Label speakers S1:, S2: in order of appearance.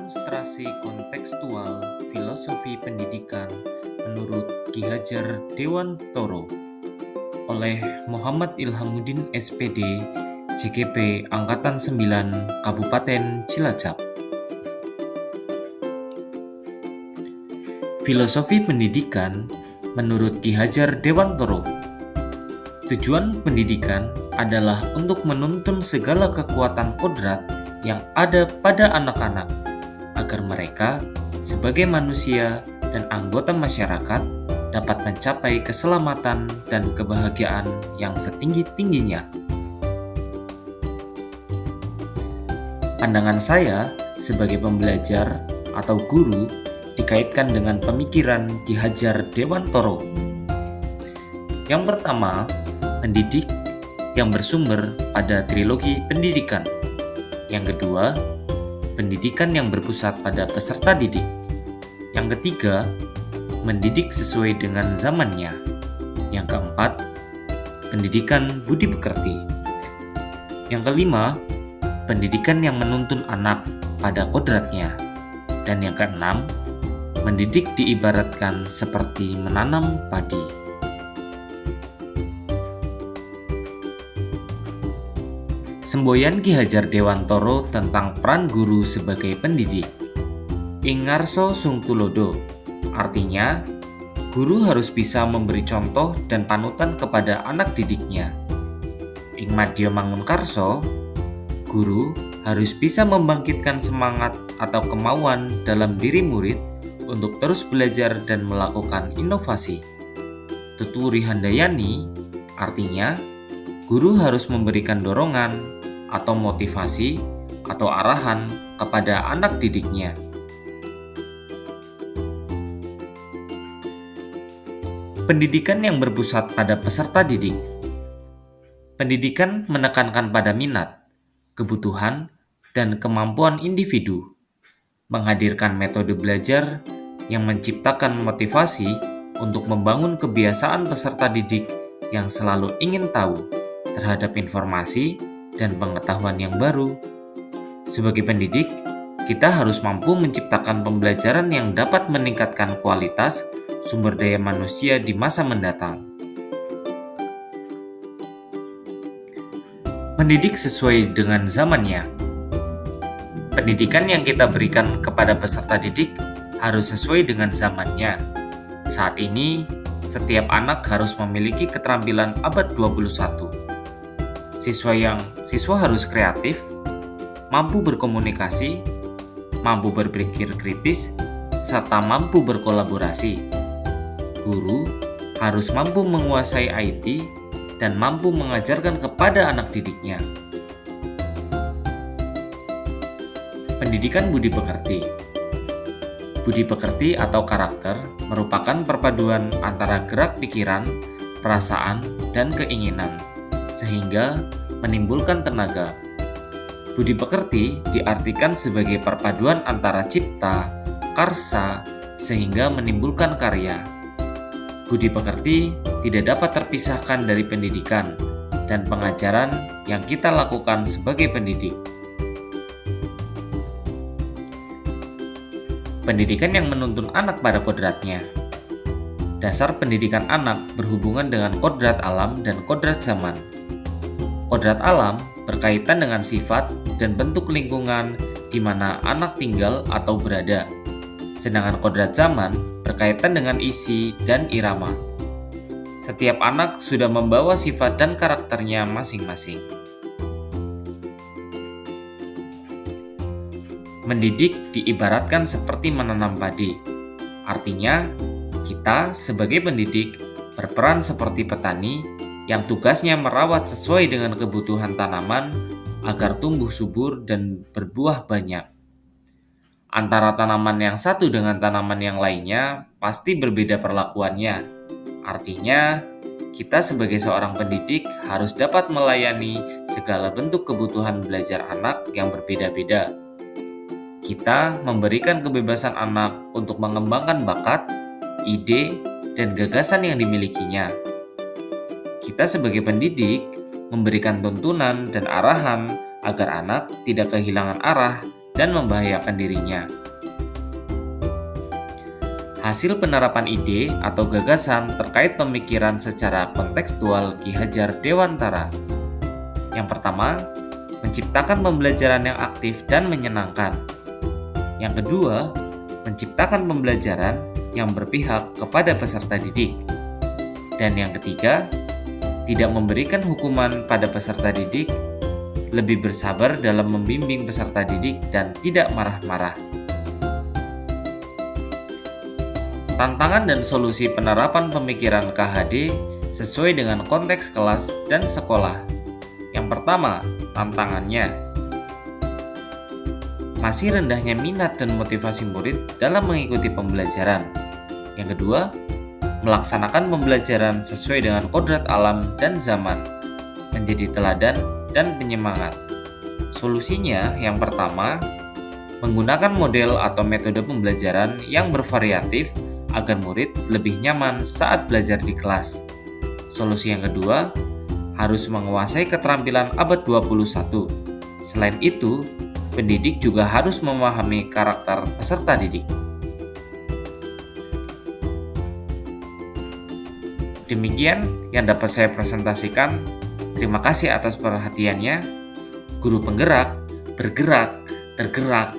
S1: Demonstrasi kontekstual filosofi pendidikan menurut Ki Hajar Dewantoro oleh Muhammad Ilhamuddin SPD, JKP Angkatan 9, Kabupaten Cilacap. Filosofi pendidikan menurut Ki Hajar Dewantoro. Tujuan pendidikan adalah untuk menuntun segala kekuatan kodrat yang ada pada anak-anak, agar mereka sebagai manusia dan anggota masyarakat dapat mencapai keselamatan dan kebahagiaan yang setinggi-tingginya. Pandangan saya sebagai pembelajar atau guru dikaitkan dengan pemikiran Ki Hajar Dewantoro. Yang pertama, mendidik yang bersumber pada trilogi pendidikan. Yang kedua, pendidikan yang berpusat pada peserta didik. Yang ketiga, mendidik sesuai dengan zamannya. Yang keempat, pendidikan budi pekerti. Yang kelima, pendidikan yang menuntun anak pada kodratnya. Dan yang keenam, mendidik diibaratkan seperti menanam padi. Semboyan Ki Hajar Dewantoro tentang peran guru sebagai pendidik. Ing ngarsa sung tulodo, artinya guru harus bisa memberi contoh dan panutan kepada anak didiknya. Ing madya mangunkarsa, guru harus bisa membangkitkan semangat atau kemauan dalam diri murid untuk terus belajar dan melakukan inovasi. Tuturi handayani, artinya guru harus memberikan dorongan atau motivasi atau arahan kepada anak didiknya. Pendidikan yang berpusat pada peserta didik. Pendidikan menekankan pada minat, kebutuhan, dan kemampuan individu, menghadirkan metode belajar yang menciptakan motivasi untuk membangun kebiasaan peserta didik yang selalu ingin tahu terhadap informasi dan pengetahuan yang baru. Sebagai pendidik, kita harus mampu menciptakan pembelajaran yang dapat meningkatkan kualitas sumber daya manusia di masa mendatang. Mendidik sesuai dengan zamannya. Pendidikan yang kita berikan kepada peserta didik harus sesuai dengan zamannya. Saat ini, setiap anak harus memiliki keterampilan abad 21. Siswa harus kreatif, mampu berkomunikasi, mampu berpikir kritis, serta mampu berkolaborasi. Guru harus mampu menguasai IT dan mampu mengajarkan kepada anak didiknya. Pendidikan budi pekerti. Budi pekerti atau karakter merupakan perpaduan antara gerak pikiran, perasaan, dan keinginan, sehingga menimbulkan tenaga. Budi pekerti diartikan sebagai perpaduan antara cipta, karsa, sehingga menimbulkan karya. Budi pekerti tidak dapat terpisahkan dari pendidikan dan pengajaran yang kita lakukan sebagai pendidik. Pendidikan yang menuntun anak pada kodratnya. Dasar pendidikan anak berhubungan dengan kodrat alam dan kodrat zaman. Kodrat alam berkaitan dengan sifat dan bentuk lingkungan di mana anak tinggal atau berada. Sedangkan kodrat zaman berkaitan dengan isi dan irama. Setiap anak sudah membawa sifat dan karakternya masing-masing. Mendidik diibaratkan seperti menanam padi. Artinya, kita sebagai pendidik berperan seperti petani yang tugasnya merawat sesuai dengan kebutuhan tanaman agar tumbuh subur dan berbuah banyak. Antara tanaman yang satu dengan tanaman yang lainnya pasti berbeda perlakuannya. Artinya, kita sebagai seorang pendidik harus dapat melayani segala bentuk kebutuhan belajar anak yang berbeda-beda. Kita memberikan kebebasan anak untuk mengembangkan bakat, ide, dan gagasan yang dimilikinya. Kita sebagai pendidik memberikan tuntunan dan arahan agar anak tidak kehilangan arah dan membahayakan dirinya. Hasil penerapan ide atau gagasan terkait pemikiran secara kontekstual Ki Hajar Dewantara. Yang pertama, menciptakan pembelajaran yang aktif dan menyenangkan. Yang kedua, menciptakan pembelajaran yang berpihak kepada peserta didik. Dan yang ketiga, tidak memberikan hukuman pada peserta didik, lebih bersabar dalam membimbing peserta didik dan tidak marah-marah. Tantangan dan solusi penerapan pemikiran KHD sesuai dengan konteks kelas dan sekolah. Yang pertama, tantangannya. Masih rendahnya minat dan motivasi murid dalam mengikuti pembelajaran. Yang kedua, melaksanakan pembelajaran sesuai dengan kodrat alam dan zaman, menjadi teladan dan penyemangat. Solusinya yang pertama, menggunakan model atau metode pembelajaran yang bervariatif agar murid lebih nyaman saat belajar di kelas. Solusi yang kedua, harus menguasai keterampilan abad 21. Selain itu, pendidik juga harus memahami karakter peserta didik. Demikian yang dapat saya presentasikan. Terima kasih atas perhatiannya. Guru penggerak, bergerak, tergerak,